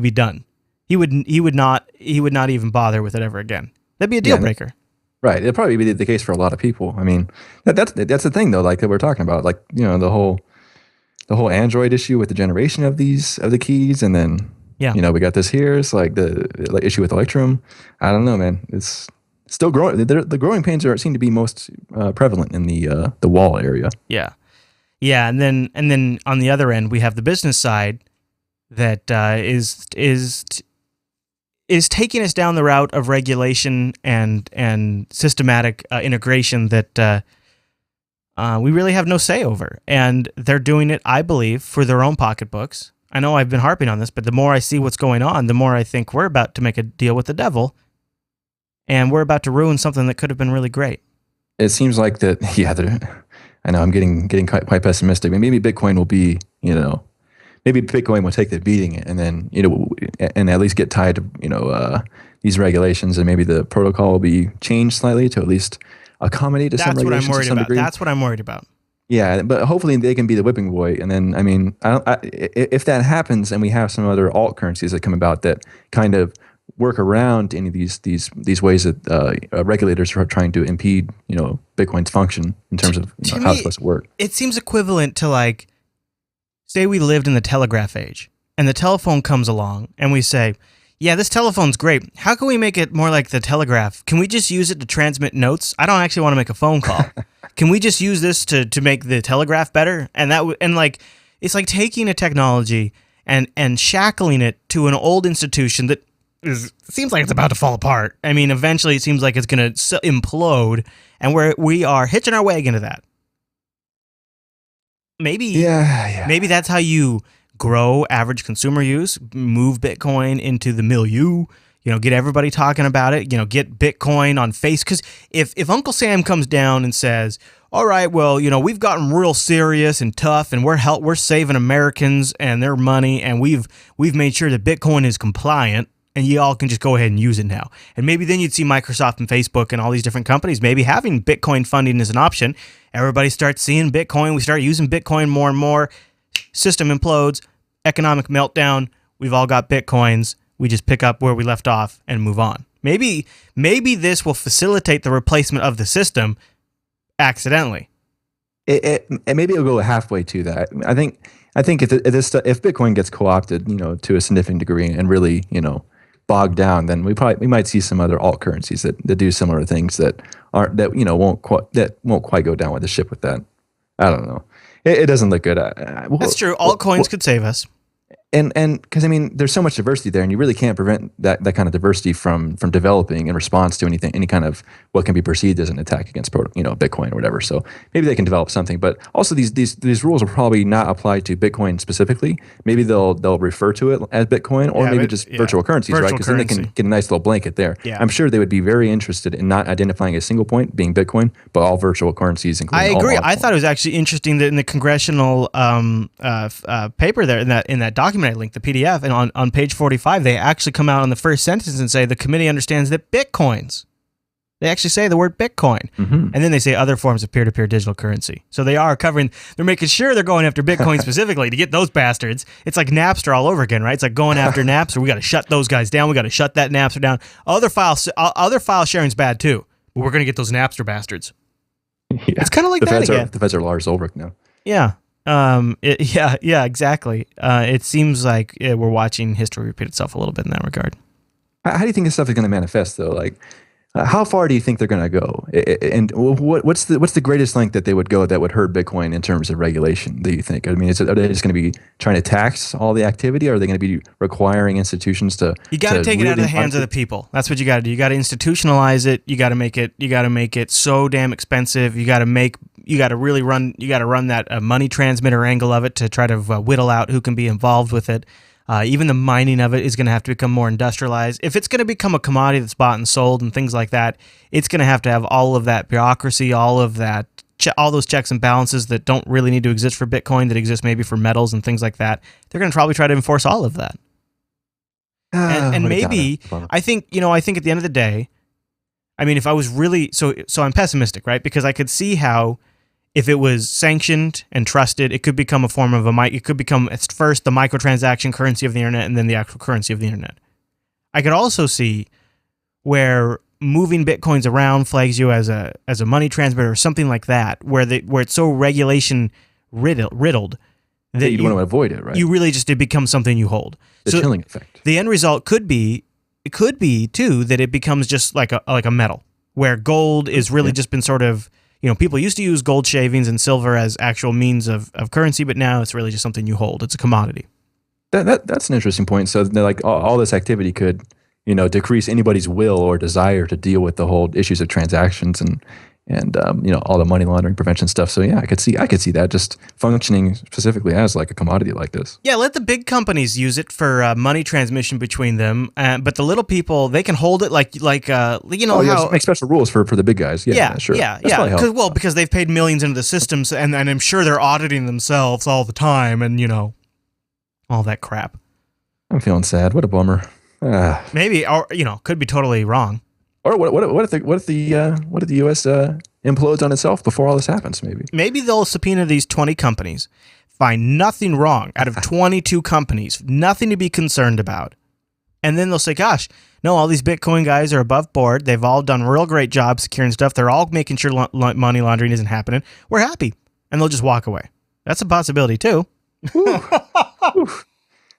done. He would not even bother with it ever again. That'd be a deal breaker. Right. It'll probably be the case for a lot of people. I mean, that's the thing though, like that we're talking about, like, the whole Android issue with the generation of the keys, and then we got this here. It's like the issue with Electrum. I don't know, man. It's still growing. The growing pains seem to be most prevalent in the wall area. Yeah. Yeah, and then on the other end we have the business side that is taking us down the route of regulation and systematic integration that we really have no say over. And they're doing it, I believe, for their own pocketbooks. I know I've been harping on this, but the more I see what's going on, the more I think we're about to make a deal with the devil, and we're about to ruin something that could have been really great. It seems like that, I know I'm getting quite pessimistic. I mean, maybe Bitcoin will be, maybe Bitcoin will take the beating, and then, and at least get tied to, these regulations, and maybe the protocol will be changed slightly to at least accommodate to some regulations to some degree. That's what I'm worried about. Yeah, but hopefully they can be the whipping boy. And then, I mean, if that happens and we have some other alt currencies that come about that kind of work around any of these ways that regulators are trying to impede, Bitcoin's function in terms of how it's supposed to work. It seems equivalent to, like, say we lived in the telegraph age and the telephone comes along and we say, yeah, this telephone's great. How can we make it more like the telegraph? Can we just use it to transmit notes? I don't actually want to make a phone call. Can we just use this to make the telegraph better? And it's like taking a technology and shackling it to an old institution that seems like it's about to fall apart. I mean, eventually it seems like it's going to implode, and we are hitching our wagon to that. Maybe that's how you grow average consumer use, move Bitcoin into the milieu, get everybody talking about it, get Bitcoin on face. Because if Uncle Sam comes down and says, all right, well, we've gotten real serious and tough, and we're saving Americans and their money, and we've made sure that Bitcoin is compliant, and you all can just go ahead and use it now. And maybe then you'd see Microsoft and Facebook and all these different companies maybe having Bitcoin funding as an option. Everybody starts seeing Bitcoin. We start using Bitcoin more and more. System implodes. Economic meltdown. We've all got Bitcoins. We just pick up where we left off and move on. Maybe this will facilitate the replacement of the system accidentally. And maybe it'll go halfway to that. I think if Bitcoin gets co-opted, to a significant degree and really, bogged down, then we might see some other alt currencies that do similar things that won't quite go down with the ship with that. I don't know. It doesn't look good. That's true. Altcoins could save us. And because, I mean, there's so much diversity there, and you really can't prevent that kind of diversity from developing in response to any kind of what can be perceived as an attack against Bitcoin or whatever. So maybe they can develop something, but also these rules will probably not apply to Bitcoin specifically. Maybe they'll refer to it as Bitcoin, or virtual currencies, right? Because then they can get a nice little blanket there. Yeah. I'm sure they would be very interested in not identifying a single point being Bitcoin, but all virtual currencies, including. I agree. All I thought it was actually interesting that in the congressional paper there, in that document I linked, the PDF, and on page 45, they actually come out on the first sentence and say the committee understands that Bitcoins. They actually say the word Bitcoin. Mm-hmm. And then they say other forms of peer-to-peer digital currency. So they are they're making sure they're going after Bitcoin specifically to get those bastards. It's like Napster all over again, right? It's like going after Napster. We got to shut those guys down. We got to shut that Napster down. Other file sharing's bad too, but we're going to get those Napster bastards. It's kind of like the that feds again. the feds are Lars Ulrich now. Yeah. Yeah, exactly. It seems like we're watching history repeat itself a little bit in that regard. How do you think this stuff is going to manifest, though? Like, how far do you think they're going to go? And what's the greatest length that they would go that would hurt Bitcoin in terms of regulation? Do you think? I mean, are they just going to be trying to tax all the activity, or are they going to be requiring institutions to? You got to take it out of the hands of the people. That's what you got to do. You got to institutionalize it. You got to make it. You got to make it so damn expensive. You got to really run. You got to run that money transmitter angle of it to try to whittle out who can be involved with it. Even the mining of it is going to have to become more industrialized. If it's going to become a commodity that's bought and sold and things like that, it's going to have all of that bureaucracy, all of that, all those checks and balances that don't really need to exist for Bitcoin that exist maybe for metals and things like that. They're going to probably try to enforce all of that. And maybe I think at the end of the day, I mean, if I was really so I'm pessimistic, right? Because I could see how, if it was sanctioned and trusted, it could become a form of it could become at first the microtransaction currency of the internet and then the actual currency of the internet. I could also see where moving Bitcoins around flags you as a money transmitter or something like that, where it's so regulation riddled that you'd want to avoid it, right? You really just, it becomes something you hold. The chilling effect. The end result could be too that it becomes just like a metal, where gold is really just been sort of, people used to use gold shavings and silver as actual means of currency, but now it's really just something you hold. It's a commodity. That's an interesting point. So like all this activity could, decrease anybody's will or desire to deal with the whole issues of transactions and all the money laundering prevention stuff. So yeah, I could see that just functioning specifically as like a commodity like this. Yeah, let the big companies use it for money transmission between them, but the little people, they can hold it how make special rules for the big guys. Yeah, sure. Yeah. Because they've paid millions into the systems, and I'm sure they're auditing themselves all the time, and all that crap. I'm feeling sad. What a bummer. Maybe, or could be totally wrong. Or what if the U.S. implodes on itself before all this happens? Maybe they'll subpoena these 20 companies, find nothing wrong out of 22 companies, nothing to be concerned about, and then they'll say, "Gosh, no, all these Bitcoin guys are above board. They've all done a real great job securing stuff. They're all making sure money laundering isn't happening. We're happy," and they'll just walk away. That's a possibility too.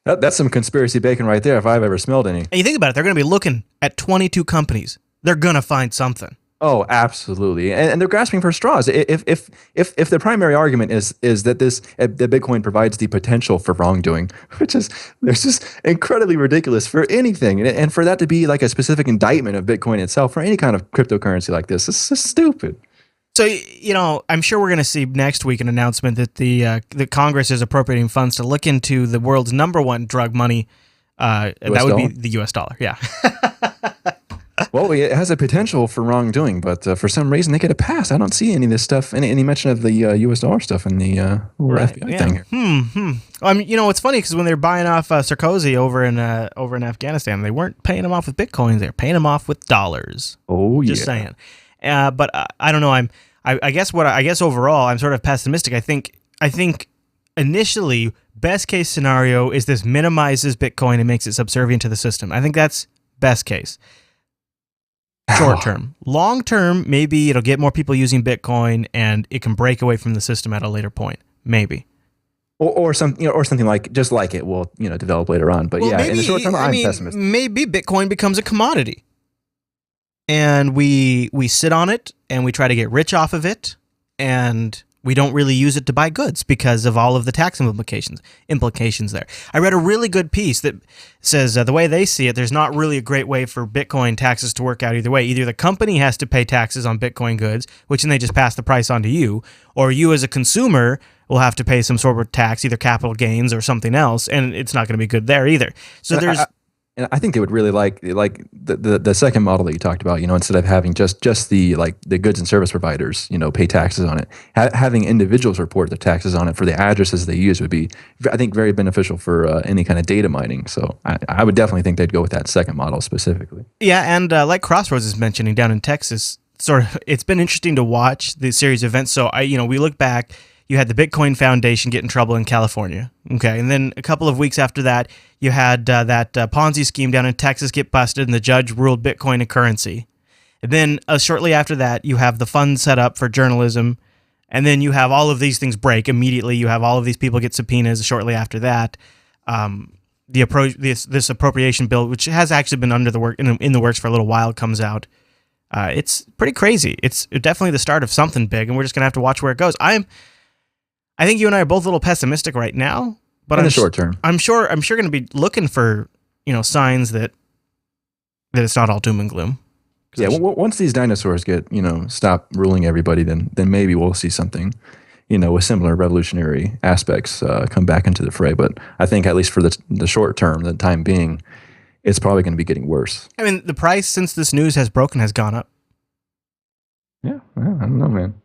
That's some conspiracy bacon right there, if I've ever smelled any. And you think about it, they're going to be looking at 22 companies. They're going to find something. Oh, absolutely. And they're grasping for straws. If the primary argument is that that Bitcoin provides the potential for wrongdoing, which is just incredibly ridiculous for anything. And for that to be like a specific indictment of Bitcoin itself, for any kind of cryptocurrency like this, it's just stupid. So, I'm sure we're going to see next week an announcement that the Congress is appropriating funds to look into the world's #1 drug money. That would be the U.S. dollar. Yeah. Well, it has a potential for wrongdoing, but for some reason they get a pass. I don't see any of this stuff, any mention of the U.S. dollar stuff in the FBI thing here. I mean, it's funny because when they're buying off Sarkozy over in Afghanistan, they weren't paying him off with Bitcoins; they were paying him off with dollars. Oh, yeah. Just saying. But I don't know. I guess overall, I'm sort of pessimistic. I think initially, best case scenario is this minimizes Bitcoin and makes it subservient to the system. I think that's best case. Short term. Long term, maybe it'll get more people using Bitcoin and it can break away from the system at a later point. Maybe. Or something like just like it will develop later on. But maybe, in the short term, I'm pessimistic. Maybe Bitcoin becomes a commodity. And we sit on it and we try to get rich off of it, and we don't really use it to buy goods because of all of the tax implications there. I read a really good piece that says the way they see it, there's not really a great way for Bitcoin taxes to work out either way. Either the company has to pay taxes on Bitcoin goods, which then they just pass the price on to you, or you as a consumer will have to pay some sort of tax, either capital gains or something else, and it's not going to be good there either. So And I think they would really like the second model that you talked about. Instead of having just the goods and service providers, pay taxes on it, having individuals report the taxes on it for the addresses they use would be, I think, very beneficial for any kind of data mining. So I would definitely think they'd go with that second model specifically. Yeah, and like Crossroads is mentioning down in Texas, it's been interesting to watch the series of events. So we look back. You had the Bitcoin Foundation get in trouble in California. Okay. And then a couple of weeks after that, you had that Ponzi scheme down in Texas get busted and the judge ruled Bitcoin a currency. And then shortly after that, you have the fund set up for journalism. And then you have all of these things break immediately. You have all of these people get subpoenas shortly after that. This appropriation bill, which has actually been in the works for a little while, comes out. It's pretty crazy. It's definitely the start of something big, and we're just gonna have to watch where it goes. I think you and I are both a little pessimistic right now, but in the short term, I'm sure going to be looking for signs that it's not all doom and gloom. Yeah, once these dinosaurs get stop ruling everybody, then maybe we'll see something, with similar revolutionary aspects come back into the fray. But I think at least for the short term, the time being, it's probably going to be getting worse. I mean, the price since this news has broken has gone up. Yeah, well, I don't know, man.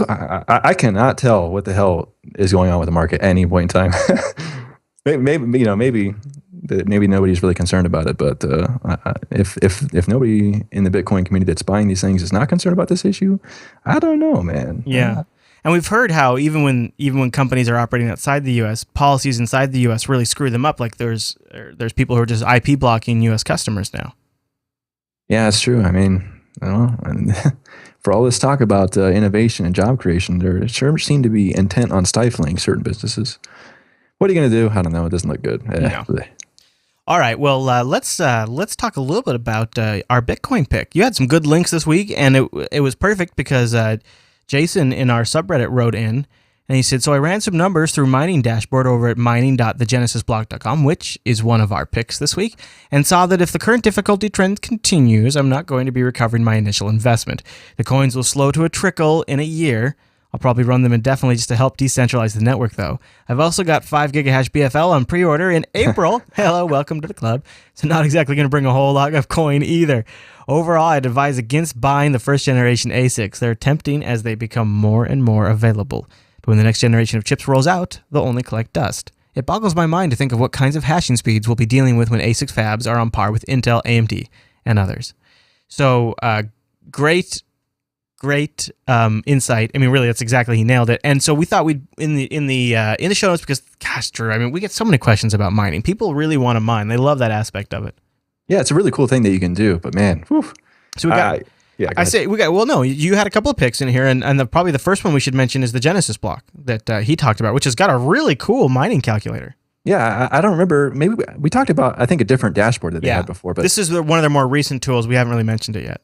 I cannot tell what the hell is going on with the market at any point in time. maybe nobody's really concerned about it, but if nobody in the Bitcoin community that's buying these things is not concerned about this issue, I don't know, man. Yeah. And we've heard how even when companies are operating outside the U.S., policies inside the U.S. really screw them up. Like there's people who are just IP blocking U.S. customers now. Yeah, that's true. I mean, for all this talk about innovation and job creation, there sure seem to be intent on stifling certain businesses. What are you going to do? I don't know. It doesn't look good. No. All right. Well, let's talk a little bit about our Bitcoin pick. You had some good links this week, and it was perfect because Jason in our subreddit wrote in, and he said, so I ran some numbers through Mining Dashboard over at mining.thegenesisblock.com, which is one of our picks this week, and saw that if the current difficulty trend continues, I'm not going to be recovering my initial investment. The coins will slow to a trickle in a year. I'll probably run them indefinitely just to help decentralize the network, though. I've also got 5 gigahash BFL on pre-order in April. Hello, welcome to the club. So not exactly going to bring a whole lot of coin either. Overall, I'd advise against buying the first generation ASICs. They're tempting as they become more and more available. But when the next generation of chips rolls out, they'll only collect dust. It boggles my mind to think of what kinds of hashing speeds we'll be dealing with when ASIC fabs are on par with Intel, AMD, and others. So, great insight. I mean, really, that's exactly, he nailed it. And so we thought we'd in the show notes, because gosh, Drew, I mean, we get so many questions about mining. People really want to mine. They love that aspect of it. Yeah, it's a really cool thing that you can do. But man, whew. So we got. You had a couple of picks in here, and probably the first one we should mention is the Genesis block that he talked about, which has got a really cool mining calculator. Yeah, I don't remember. Maybe we talked about, I think, a different dashboard that they had before. But this is one of their more recent tools. We haven't really mentioned it yet.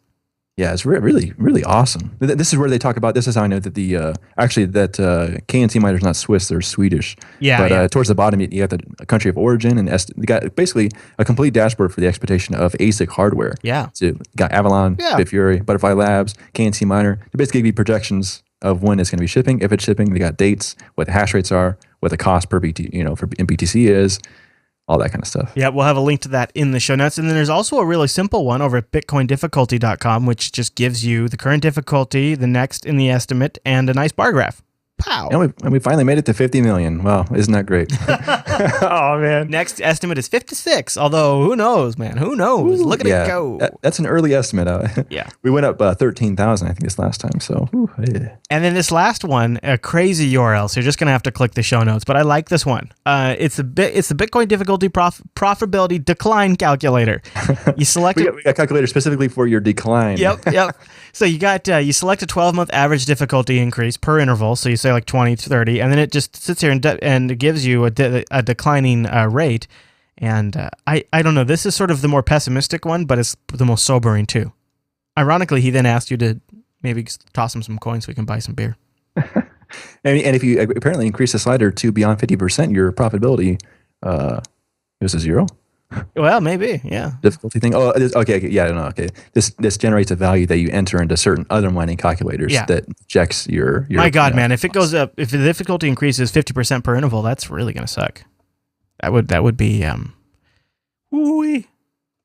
Yeah, it's really, really awesome. This is where they talk about, this is how I know that KNC miners are not Swiss, they're Swedish. Yeah. But towards the bottom, you got the country of origin, and they got basically a complete dashboard for the exploitation of ASIC hardware. Yeah. So you got Avalon, Bitfury, Butterfly Labs, KNC Miner. They basically give you projections of when it's going to be shipping. If it's shipping, they got dates, what the hash rates are, what the cost per BT, for BTC is. All that kind of stuff. Yeah, we'll have a link to that in the show notes. And then there's also a really simple one over at bitcoindifficulty.com, which just gives you the current difficulty, the next in the estimate, and a nice bar graph. Pow! And we finally made it to 50 million. Wow, isn't that great? Oh, man. Next estimate is 56, although who knows, man? Who knows? Look at it go. That's an early estimate. Yeah. We went up 13,000, I think, this last time. So, yeah. And then this last one, a crazy URL, so you're just going to have to click the show notes, but I like this one. It's the Bitcoin difficulty profitability decline calculator. You select we got a calculator specifically for your decline. Yep. So you got you select a 12-month average difficulty increase per interval. So you say like 20 to 30, and then it just sits here and gives you a declining rate. And I don't know. This is sort of the more pessimistic one, but it's the most sobering too. Ironically, he then asked you to maybe toss him some coins so we can buy some beer. and if you apparently increase the slider to beyond 50%, your profitability goes to zero. Well, maybe, yeah. Difficulty thing. Oh, okay. Yeah, no, okay. This generates a value that you enter into certain other mining calculators that checks your. My God, man! If it goes up, if the difficulty increases 50% per interval, that's really gonna suck. That would be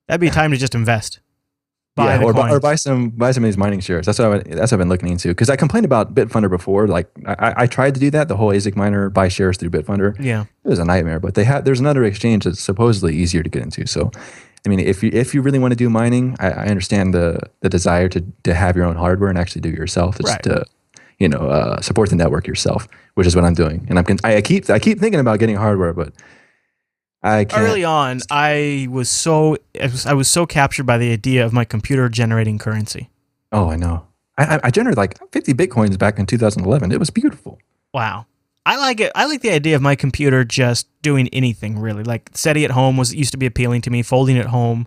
that'd be time to just invest. Or buy some of these mining shares. That's what I've been looking into, because I complained about Bitfunder before. Like I tried to do that, the whole ASIC miner, buy shares through Bitfunder. Yeah, it was a nightmare. But there's another exchange that's supposedly easier to get into. So, I mean, if you really want to do mining, I understand the desire to have your own hardware and actually do it yourself. It's to support the network yourself, which is what I'm doing. And I keep thinking about getting hardware, but I can't. Early on, I was so captured by the idea of my computer generating currency. Oh, I know. I generated like 50 Bitcoins back in 2011. It was beautiful. Wow. I like it. I like the idea of my computer just doing anything, really. Like SETI at home used to be appealing to me. Folding at home,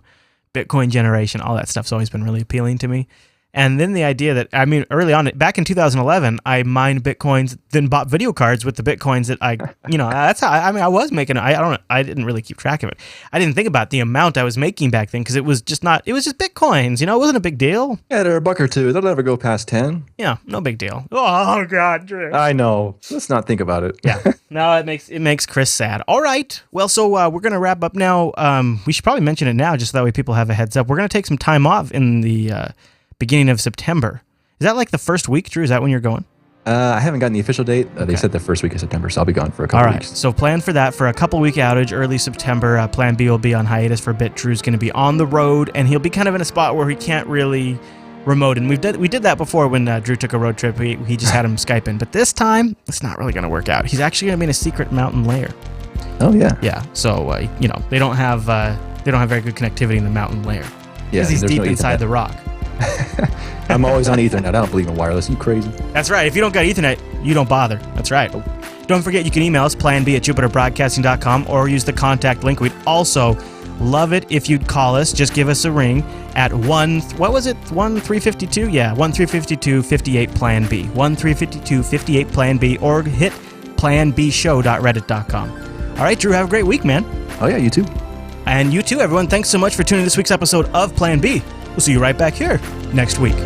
Bitcoin generation, all that stuff's always been really appealing to me. And then the idea that, I mean, early on, back in 2011, I mined Bitcoins, then bought video cards with the Bitcoins that that's how, I was making, I didn't really keep track of it. I didn't think about the amount I was making back then because it was just Bitcoins, it wasn't a big deal. Yeah, they're a buck or two. They'll never go past 10. Yeah, no big deal. Oh, God, Drew. I know. Let's not think about it. Yeah. No, it makes Chris sad. All right. Well, so we're going to wrap up now. We should probably mention it now just so that way people have a heads up. We're going to take some time off in the beginning of September. Is that like the first week, Drew? Is that when you're going? I haven't gotten the official date. They said the first week of September, so I'll be gone for a couple weeks. So plan for that for a couple week outage, early September. Plan B will be on hiatus for a bit. Drew's going to be on the road, and he'll be kind of in a spot where he can't really remote. And we did that before when Drew took a road trip. He just had him Skype in. But this time, it's not really going to work out. He's actually going to be in a secret mountain lair. Oh, yeah. Yeah. So, they don't have very good connectivity in the mountain lair. Yeah, because he's deep inside the rock. I'm always on Ethernet. I don't believe in wireless. You crazy? That's right. If you don't got Ethernet, you don't bother. That's right. Don't forget, you can email us, planb@jupiterbroadcasting.com, or use the contact link. We'd also love it if you'd call us. Just give us a ring at 1-352? Yeah, 1-352-58-PLAN-B. 1-352-58-PLAN-B, or hit planbshow.reddit.com. All right, Drew, have a great week, man. Oh, yeah, you too. And you too, everyone. Thanks so much for tuning in this week's episode of Plan B. We'll see you right back here next week.